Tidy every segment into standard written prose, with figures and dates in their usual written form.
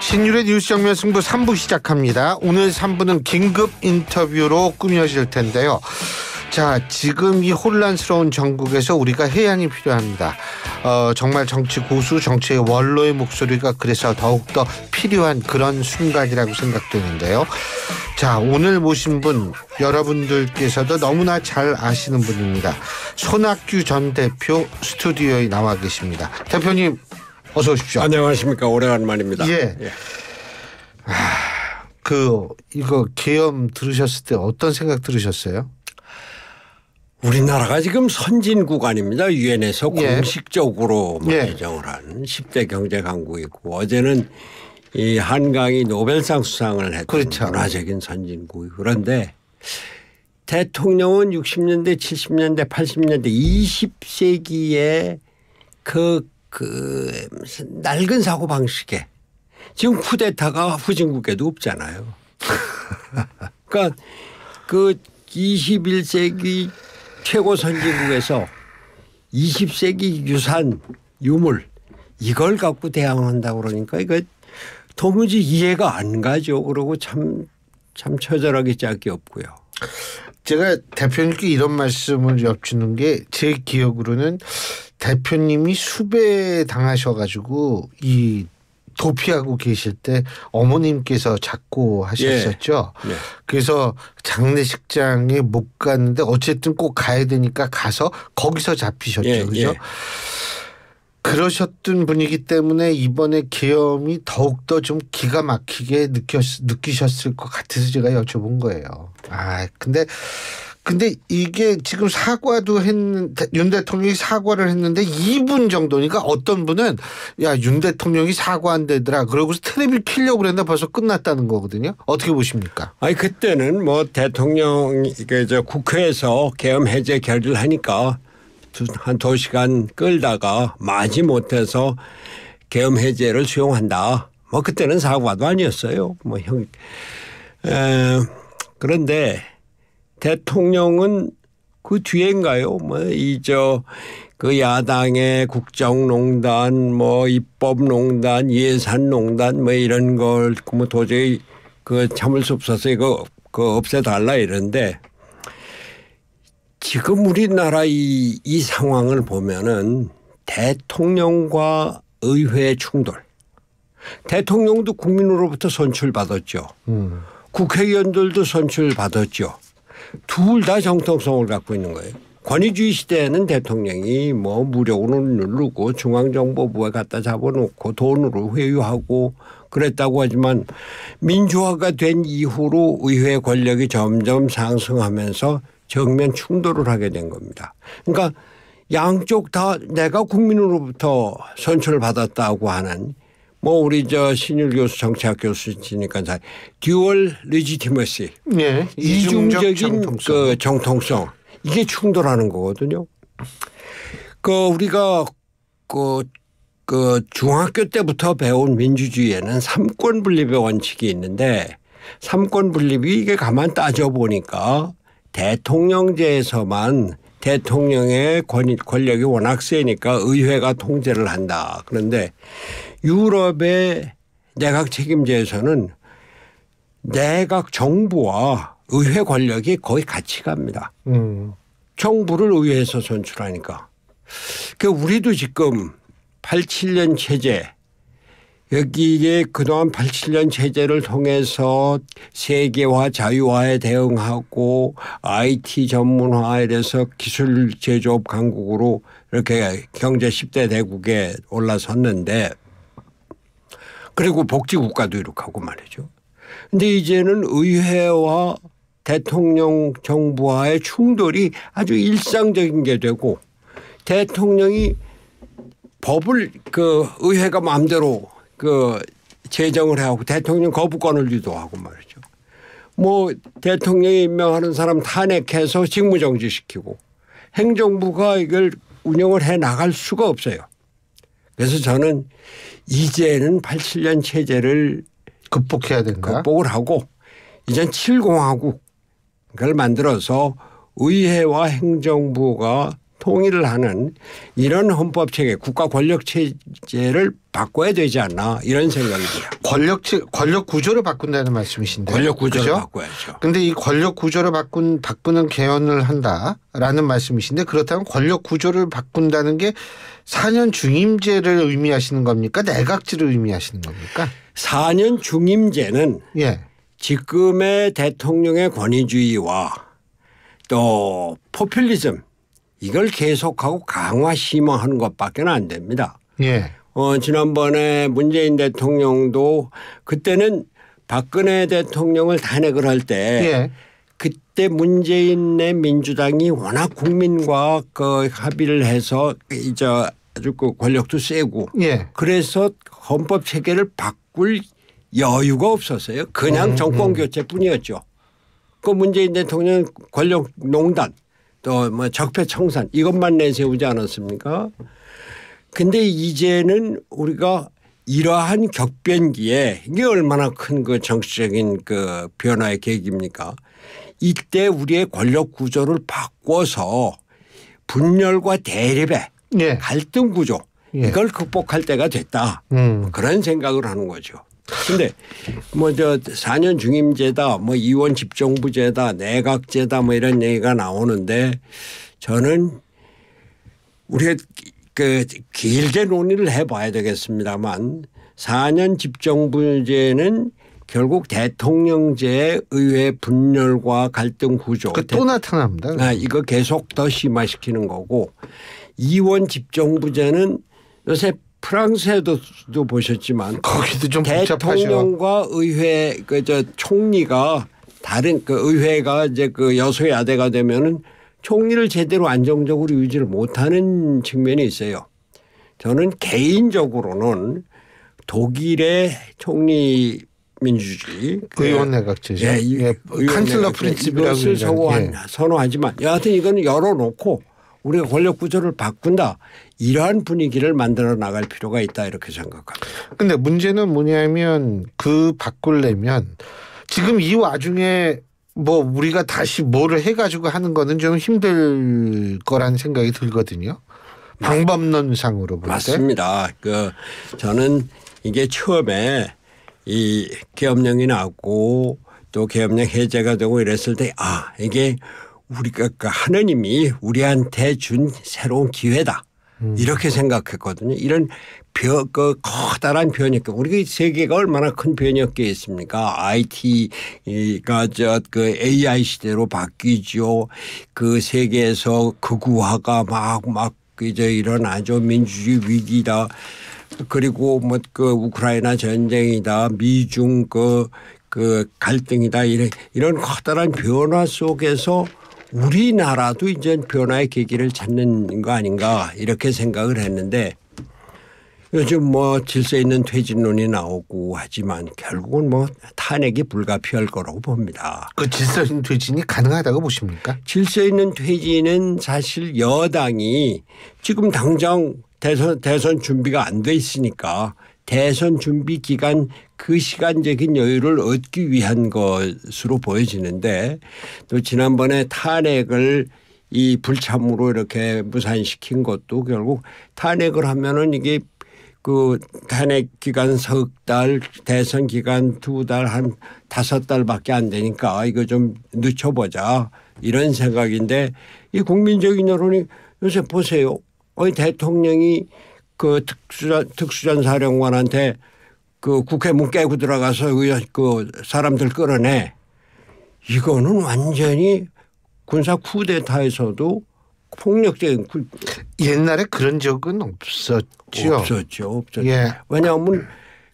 신율의 뉴스 정면 승부 3부 시작합니다. 오늘 3부는 긴급 인터뷰로 꾸며질 텐데요. 자, 지금 이 혼란스러운 전국에서 우리가 해안이 필요합니다. 정말 정치 고수, 정치의 원로의 목소리가 그래서 더욱더 필요한 그런 순간이라고 생각되는데요. 자, 오늘 모신 분 여러분들께서도 너무나 잘 아시는 분입니다. 손학규 전 대표 스튜디오에 나와 계십니다. 대표님 어서 오십시오. 안녕하십니까. 오래간만입니다. 예. 이거 계엄 들으셨을 때 어떤 생각 들으셨어요? 우리나라가 지금 선진국 아닙니다. 유엔에서 예. 공식적으로 예. 인정을 한 10대 경제 강국이고 어제는 이 한강이 노벨상 수상을 했던 그렇죠. 문화적인 선진국이. 그런데 대통령은 60년대, 70년대, 80년대 20세기에 그 낡은 사고 방식에 지금 쿠데타가 후진국에도 없잖아요. 그러니까 그 21세기 최고 선진국에서 20세기 유산 유물 이걸 갖고 대항한다고 그러니까 이거 도무지 이해가 안 가죠. 그러고 참 처절하게 짝이 없고요. 제가 대표님께 이런 말씀을 엿주는 게 제 기억으로는 대표님이 수배 당하셔가지고 이 도피하고 계실 때 어머님께서 잡고 하셨었죠. 예. 예. 그래서 장례식장에 못 갔는데 어쨌든 꼭 가야 되니까 가서 거기서 잡히셨죠. 예. 그죠? 예. 그러셨던 분이기 때문에 이번에 계엄이 더욱더 좀 기가 막히게 느끼셨을 것 같아서 제가 여쭤본 거예요. 근데 이게 지금 사과도 윤 대통령이 사과를 했는데 2분 정도니까 어떤 분은 야, 윤 대통령이 사과한다더라. 그러고서 텔레비를 켜려고 그랬는데 벌써 끝났다는 거거든요. 어떻게 보십니까? 아니 그때는 뭐 대통령이 국회에서 계엄 해제 결의를 하니까 한 2시간 끌다가 마지 못해서 계엄 해제를 수용한다. 뭐 그때는 사과도 아니었어요. 그런데 대통령은 그 뒤인가요? 그 야당의 국정농단, 입법농단, 예산농단, 이런 걸 도저히 참을 수 없어서 이거 없애달라 이런데 지금 우리나라 이 상황을 보면은 대통령과 의회의 충돌. 대통령도 국민으로부터 선출받았죠. 국회의원들도 선출받았죠. 둘 다 정통성을 갖고 있는 거예요. 권위주의 시대에는 대통령이 무력으로 누르고 중앙정보부에 갖다 잡아놓고 돈으로 회유하고 그랬다고 하지만 민주화가 된 이후로 의회 권력이 점점 상승하면서 정면 충돌을 하게 된 겁니다. 그러니까 양쪽 다 내가 국민으로부터 선출을 받았다고 하는 우리 신율 교수 정치학 교수시니까 듀얼 레지티머시. 네. 이중적인 정통성. 이게 충돌하는 거거든요. 우리가 중학교 때부터 배운 민주주의에는 삼권 분립의 원칙이 있는데 삼권 분립이 이게 가만 따져보니까 대통령제에서만 대통령의 권력이 워낙 세니까 의회가 통제를 한다. 그런데 유럽의 내각 책임제에서는 내각 정부와 의회 권력이 거의 같이 갑니다. 정부를 의회에서 선출하니까. 우리도 지금 87년 체제 여기에 그동안 87년 체제를 통해서 세계화 자유화에 대응하고 IT 전문화에 대해서 기술 제조업 강국으로 이렇게 경제 10대 대국에 올라섰는데 그리고 복지국가도 이렇게 하고 말이죠. 그런데 이제는 의회와 대통령 정부와의 충돌이 아주 일상적인 게 되고 대통령이 법을 의회가 마음대로 제정을 해하고 대통령 거부권을 유도하고 말이죠. 대통령이 임명하는 사람 탄핵해서 직무정지시키고 행정부가 이걸 운영을 해 나갈 수가 없어요. 그래서 저는 이제는 87년 체제를 극복해야 된다. 극복을 하고 이젠 7공화국을 만들어서 의회와 행정부가 통일을 하는 이런 헌법 체계, 국가 권력 체제를 바꿔야 되지 않나 이런 생각입니다. 권력 구조를 바꾼다는 말씀이신데. 권력 구조를 그죠? 바꿔야죠. 근데 이 권력 구조를 바꾸는 개헌을 한다라는 말씀이신데 그렇다면 권력 구조를 바꾼다는 게 4년 중임제를 의미하시는 겁니까? 내각제를 의미하시는 겁니까? 4년 중임제는 예. 지금의 대통령의 권위주의와 또 포퓰리즘 이걸 계속하고 강화 심화하는 것밖에 안 됩니다. 예. 지난번에 문재인 대통령도 그때는 박근혜 대통령을 탄핵을 할 때 예. 그때 문재인의 민주당이 워낙 국민과 그 합의를 해서 이제 아주 그 권력도 세고 예. 그래서 헌법 체계를 바꿀 여유가 없었어요. 그냥 정권 교체뿐이었죠. 그 문재인 대통령 권력 농단 또 뭐 적폐청산 이것만 내세우지 않았습니까? 근데 이제는 우리가 이러한 격변기에 이게 얼마나 큰 그 정치적인 그 변화의 계기입니까? 이때 우리의 권력 구조를 바꿔서 분열과 대립의 예. 갈등 구조 예. 이걸 극복할 때가 됐다. 그런 생각을 하는 거죠. 근데 뭐 저 4년 중임제다 뭐 이원 집정부제다 내각제다 뭐 이런 얘기가 나오는데 저는 우리가 그 길게 논의를 해봐야 되겠습니다만 4년 집정부제는 결국 대통령제의 의회 분열과 갈등 구조. 또 나타납니다. 이거 계속 더 심화시키는 거고 이원 집정부제는 요새 프랑스에도 보셨지만 거기도 좀 복잡하죠. 대통령과 의회 그 저 총리가 다른 그 의회가 이제 그 여소야대가 되면은 총리를 제대로 안정적으로 유지를 못하는 측면이 있어요. 저는 개인적으로는 독일의 총리 민주주의 의원 내각제죠. 예, 칸슬러 프린시프라고 이것을 선호하지만 여하튼 이거는 열어놓고 우리가 권력 구조를 바꾼다 이러한 분위기를 만들어 나갈 필요가 있다 이렇게 생각합니다. 그런데 문제는 뭐냐면 그 바꾸려면 지금 이 와중에 뭐 우리가 다시 뭐를 해가지고 하는 거는 좀 힘들 거라는 생각이 들거든요. 방법론상으로 볼 때. 맞습니다. 저는 이게 처음에 이 계엄령이 나고 또 계엄령 해제가 되고 이랬을 때 이게 우리가 하느님이 우리한테 준 새로운 기회다. 이렇게 생각했거든요. 이런 커다란 변혁, 우리 세계가 얼마나 큰 변혁기에 있습니까? IT가 그 AI 시대로 바뀌죠. 그 세계에서 극우화가 막 이제 일어나죠. 민주주의 위기다. 그리고 뭐 그 우크라이나 전쟁이다. 미중 그 갈등이다. 이런 커다란 변화 속에서 우리나라도 이제 변화의 계기를 찾는 거 아닌가 이렇게 생각을 했는데 요즘 뭐 질서 있는 퇴진론이 나오고 하지만 결국은 뭐 탄핵이 불가피할 거라고 봅니다. 그 질서 있는 퇴진이 가능하다고 보십니까? 질서 있는 퇴진은 사실 여당이 지금 당장 대선 준비가 안 돼 있으니까 대선 준비 기간 그 시간적인 여유를 얻기 위한 것으로 보여지는데 또 지난번에 탄핵을 이 불참으로 이렇게 무산시킨 것도 결국 탄핵을 하면은 이게 그 탄핵 기간 석 달, 대선 기간 2달 한 5달밖에 안 되니까 이거 좀 늦춰보자 이런 생각인데 이 국민적인 여론이 요새 보세요. 대통령이 그 특수전 사령관한테 그 국회 문 깨고 들어가서 그 사람들 끌어내. 이거는 완전히 군사 쿠데타에서도 폭력적인 옛날에 그런 적은 없었죠. 없었죠. 예. 왜냐하면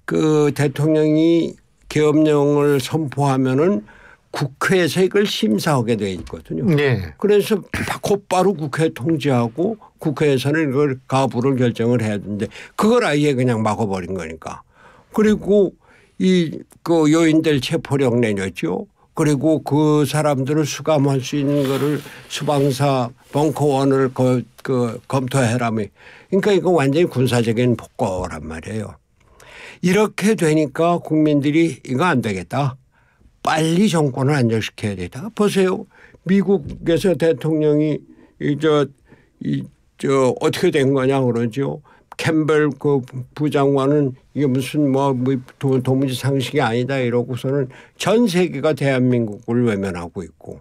그 대통령이 계엄령을 선포하면은 국회에서 이걸 심사하게 돼 있거든요. 네. 그래서 곧바로 국회 통지하고 국회에서는 이걸 가부를 결정을 해야 되는데 그걸 아예 그냥 막아버린 거니까. 그리고 그 요인들 체포령 내렸죠. 그리고 그 사람들을 수감할 수 있는 거를 수방사 벙커원을 검토해라며. 그러니까 이거 완전히 군사적인 폭거란 말이에요. 이렇게 되니까 국민들이 이거 안 되겠다. 빨리 정권을 안정시켜야 되겠다. 보세요. 미국에서 대통령이 어떻게 된 거냐 그러죠. 캠벨 그 부장관은 이게 무슨 도무지 상식이 아니다 이러고서는 전 세계가 대한민국을 외면하고 있고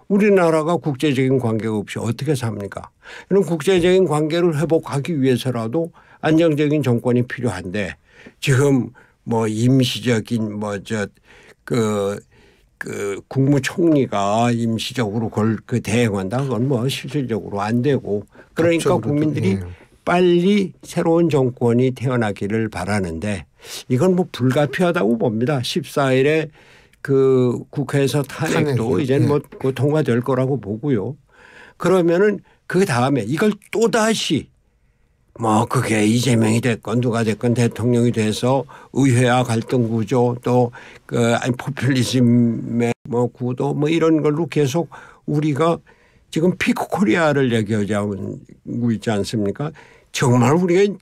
우리나라가 국제적인 관계가 없이 어떻게 삽니까? 이런 국제적인 관계를 회복하기 위해서라도 안정적인 정권이 필요한데 지금 임시적인 국무총리가 임시적으로 그걸 대행한다. 그건 실질적으로 안 되고 그러니까 국민들이 빨리 새로운 정권이 태어나기를 바라는데 이건 불가피하다고 봅니다. 14일에 그 국회에서 탄핵도 이제는 통과될 거라고 보고요. 그러면은 그 다음에 이걸 또다시 그게 이재명이 됐건 누가 됐건 대통령이 돼서 의회와 갈등 구조 또 포퓰리즘의 구도 이런 걸로 계속 우리가 지금 피크 코리아를 얘기하고 있지 않습니까? 정말 우리가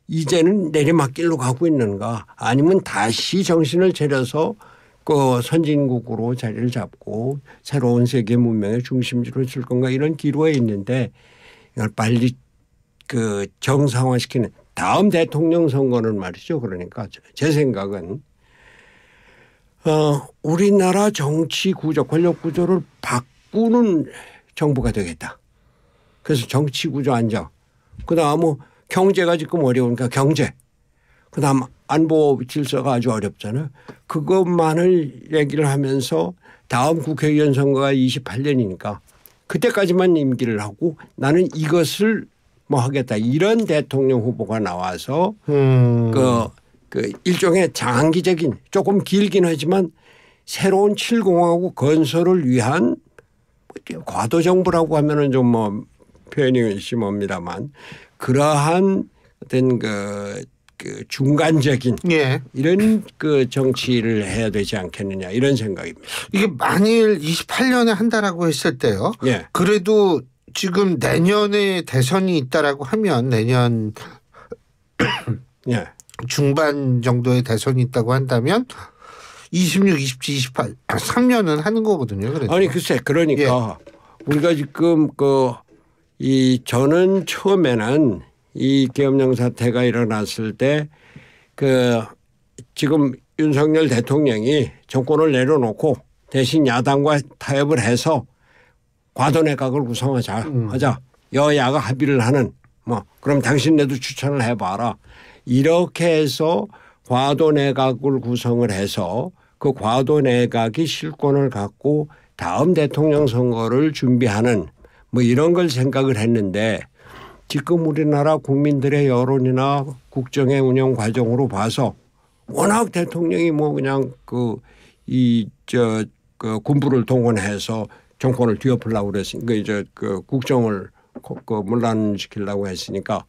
이제는 내리막길로 가고 있는가 아니면 다시 정신을 차려서 선진국으로 자리를 잡고 새로운 세계 문명의 중심지로 줄 건가 이런 기로에 있는데 이걸 빨리 정상화시키는 다음 대통령 선거는 말이죠. 그러니까 제 생각은 우리나라 정치 구조 권력 구조를 바꾸는 정부가 되겠다. 그래서 정치 구조 안정 그다음 경제가 지금 어려우니까 경제 그다음 안보 질서가 아주 어렵잖아요. 그것만을 얘기를 하면서 다음 국회의원 선거가 28년이니까 그때까지만 임기를 하고 나는 이것을 하겠다. 이런 대통령 후보가 나와서 일종의 장기적인 조금 길긴 하지만 새로운 7공화국 건설을 위한 과도 정부라고 하면은 좀 표현이 심합니다만 그러한 어떤 중간적인 이런 정치를 해야 되지 않겠느냐 이런 생각입니다. 이게 만일 28년에 한다라고 했을 때요. 그래도 지금 내년에 대선이 있다라고 하면 내년 중반 정도의 대선이 있다고 한다면 26, 27, 28 3년은 하는 거거든요. 그래도. 아니 글쎄 그러니까 우리가 지금 저는 처음에는 이 계엄령 사태가 일어났을 때 지금 윤석열 대통령이 정권을 내려놓고 대신 야당과 타협을 해서 과도내각을 구성하자 하자. 여야가 합의를 하는 그럼 당신네도 추천을 해봐라. 이렇게 해서 과도내각을 구성을 해서 그 과도내각이 실권을 갖고 다음 대통령 선거를 준비하는 이런 걸 생각을 했는데 지금 우리나라 국민들의 여론이나 국정의 운영 과정으로 봐서 워낙 대통령이 그냥 군부를 동원해서 정권을 뒤엎으려고 그랬으니까 이제 국정을 문란시키려고 했으니까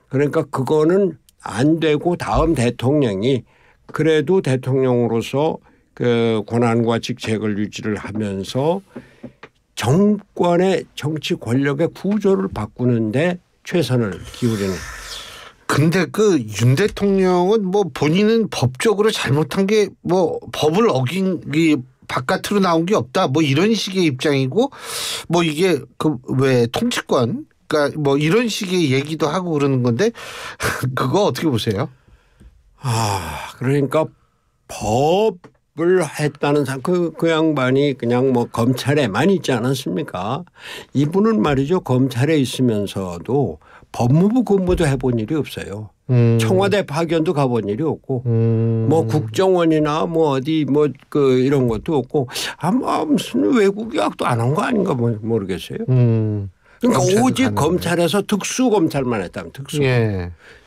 그러니까 그거는 안 되고 다음 대통령이 그래도 대통령으로서 권한과 직책을 유지를 하면서 정권의 정치 권력의 구조를 바꾸는데 최선을 기울이는. 근데 윤 대통령은 본인은 법적으로 잘못한 게 법을 어긴 게 바깥으로 나온 게 없다. 이런 식의 입장이고 이게 왜 통치권 그러니까 이런 식의 얘기도 하고 그러는 건데 그거 어떻게 보세요? 그러니까 법을 했다는 사람 그 양반이 그냥 검찰에만 있지 않았습니까? 이분은 말이죠. 검찰에 있으면서도 법무부 근무도 해본 일이 없어요. 청와대 파견도 가본 일이 없고 국정원이나 어디 이런 것도 없고 무슨 외국 유학도 안 한 거 아닌가 모르겠어요. 그러니까 오직 검찰에서 특수검찰만 했다면 특수.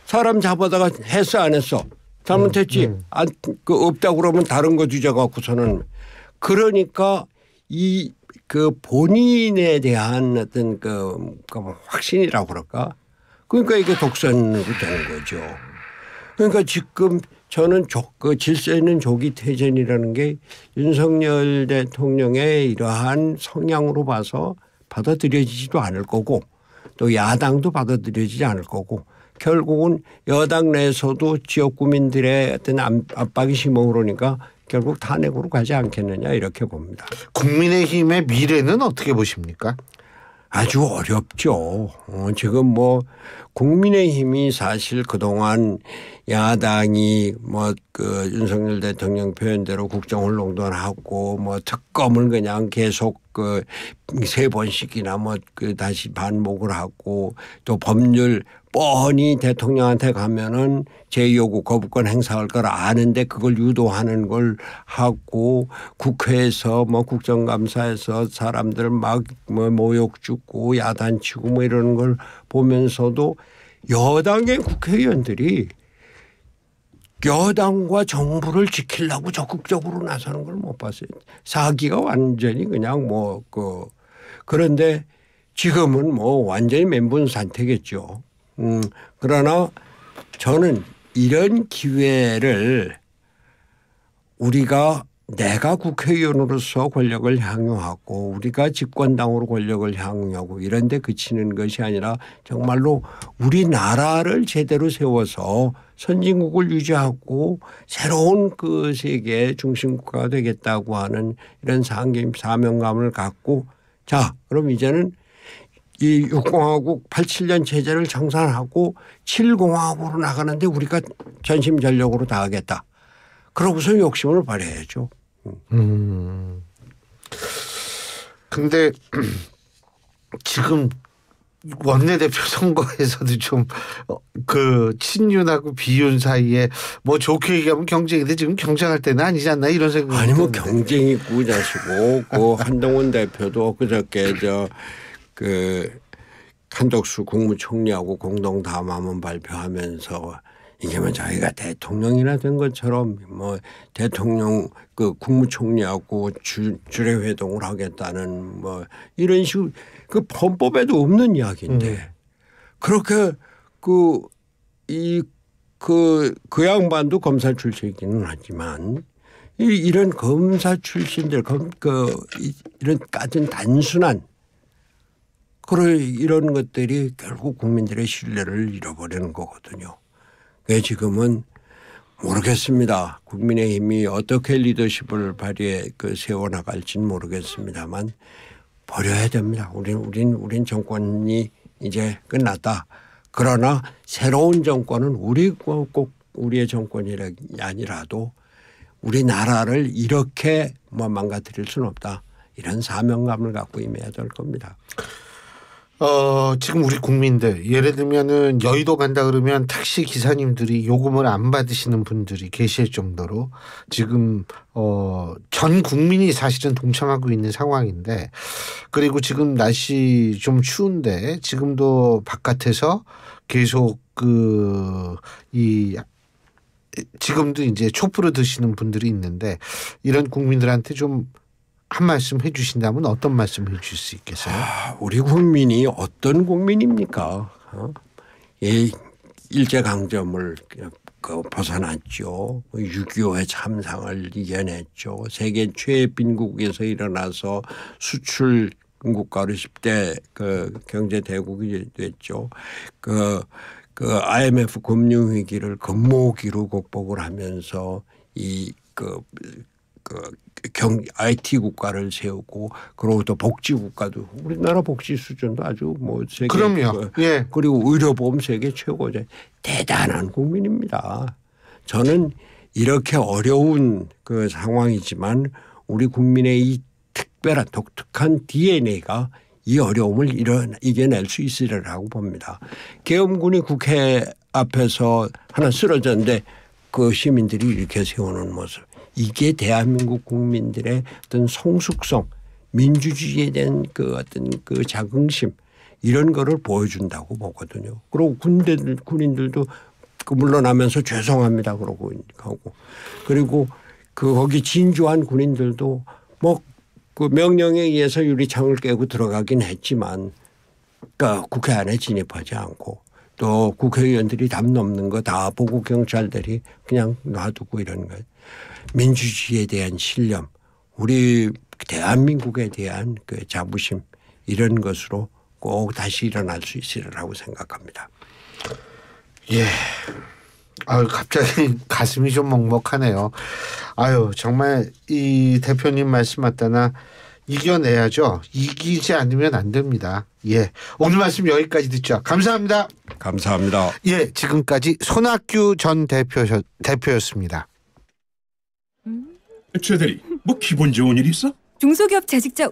사람 잡아다가 했어 안 했어. 잘못했지. 없다고 그러면 다른 거 뒤져 갖고서는 그러니까 본인에 대한 어떤 확신이라고 그럴까. 그러니까 이게 독선으로 되는 거죠. 그러니까 지금 저는 질서 있는 조기 퇴진이라는 게 윤석열 대통령의 이러한 성향으로 봐서 받아들여지지도 않을 거고 또 야당도 받아들여지지 않을 거고 결국은 여당 내에서도 지역 구민들의 어떤 압박이 심어 그러니까 결국 탄핵으로 가지 않겠느냐 이렇게 봅니다. 국민의힘의 미래는 어떻게 보십니까? 아주 어렵죠. 지금 뭐 국민의힘이 사실 그동안 야당이 뭐 그 윤석열 대통령 표현대로 국정원론하고 뭐 특검을 그냥 계속 그 세 번씩이나 뭐 그 다시 반복을 하고 또 법률 뻔히 대통령한테 가면은 제2요구 거부권 행사할 걸 아는데 그걸 유도하는 걸 하고 국회에서 뭐 국정감사에서 사람들 막 뭐 모욕 주고 야단치고 뭐 이러는 걸 보면서도 여당의 국회의원들이 여당과 정부를 지키려고 적극적으로 나서는 걸 못 봤어요. 사기가 완전히 그냥 뭐 그런데 지금은 뭐 완전히 멘붕 상태겠죠. 그러나 저는 이런 기회를 내가 국회의원으로서 권력을 향유하고 우리가 집권당으로 권력을 향유하고 이런 데 그치는 것이 아니라 정말로 우리나라를 제대로 세워서 선진국을 유지하고 새로운 그 세계의 중심국가가 되겠다고 하는 이런 사명감을 갖고 자 그럼 이제는 이 6공화국 87년 체제를 청산하고 7공화국으로 나가는데 우리가 전심전력으로 다 하겠다. 그러고서 욕심을 발휘해야죠. 근데 지금 원내대표 선거에서도 좀 그 친윤하고 비윤 사이에 뭐 좋게 얘기하면 경쟁인데 지금 경쟁할 때는 아니지 않나 이런 생각이 아니 뭐 경쟁이 꾸자시고 그 한동훈 대표도 그저께 그 한덕수 국무총리하고 공동 담화문 발표하면서 이게 뭐 자기가 대통령이나 된 것처럼 뭐 대통령 그 국무총리하고 주례 회동을 하겠다는 뭐 이런 식으로 그 헌법에도 없는 이야기인데 그렇게 그 양반도 검사 출신이기는 하지만 이런 검사 출신들 이런 같은 단순한 이런 것들이 결국 국민들의 신뢰를 잃어버리는 거거든요. 지금은 모르겠습니다. 국민의힘이 어떻게 리더십을 발휘해 세워나갈지는 모르겠습니다만 버려야 됩니다. 우린 정권이 이제 끝났다. 그러나 새로운 정권은 꼭 우리의 정권이 아니라도 우리나라를 이렇게 뭐 망가뜨릴 수는 없다. 이런 사명감을 갖고 임해야 될 겁니다. 지금 우리 국민들 예를 들면은 여의도 간다 그러면 택시 기사님들이 요금을 안 받으시는 분들이 계실 정도로 지금 전 국민이 사실은 동참하고 있는 상황인데 그리고 지금 날씨 좀 추운데 지금도 바깥에서 계속 지금도 이제 촛불을 드시는 분들이 있는데 이런 국민들한테 좀 한 말씀 해 주신다면 어떤 말씀 해 주실 수 있겠어요? 우리 국민이 어떤 국민입니까? 일제강점을 벗어났죠. 6.25의 참상을 이겨냈죠. 세계 최빈국에서 일어나서 수출 국가로 10대 경제 대국이 됐죠. IMF 금융위기를 금모기로 극복을 하면서 IT 국가를 세우고 그리고 또 복지 국가도 우리나라 복지 수준도 아주 뭐 세계 그럼요. 예. 그리고 의료보험 세계 최고죠. 대단한 국민입니다. 저는 이렇게 어려운 상황이지만 우리 국민의 이 특별한 독특한 DNA가 이 어려움을 이겨낼 수 있으리라고 봅니다. 계엄군이 국회 앞에서 하나 쓰러졌는데 그 시민들이 이렇게 세우는 모습. 이게 대한민국 국민들의 어떤 성숙성, 민주주의에 대한 어떤 자긍심 이런 거를 보여준다고 보거든요. 그리고 군인들도 물러나면서 죄송합니다 그러고 하고 그리고 거기 진주한 군인들도 뭐 명령에 의해서 유리창을 깨고 들어가긴 했지만 국회 안에 진입하지 않고 또 국회의원들이 담 넘는 거 다 보고 경찰들이 그냥 놔두고 이런 거예요. 민주주의에 대한 신념, 우리 대한민국에 대한 자부심 이런 것으로 꼭 다시 일어날 수 있으리라고 생각합니다. 예. 갑자기 가슴이 좀 먹먹하네요. 정말 이 대표님 말씀 맞다나 이겨내야죠. 이기지 않으면 안 됩니다. 예, 오늘 말씀 여기까지 듣죠. 감사합니다. 감사합니다. 예, 지금까지 손학규 전 대표였습니다. 최 대리, 뭐 기분 좋은 일 있어? 중소기업 재직자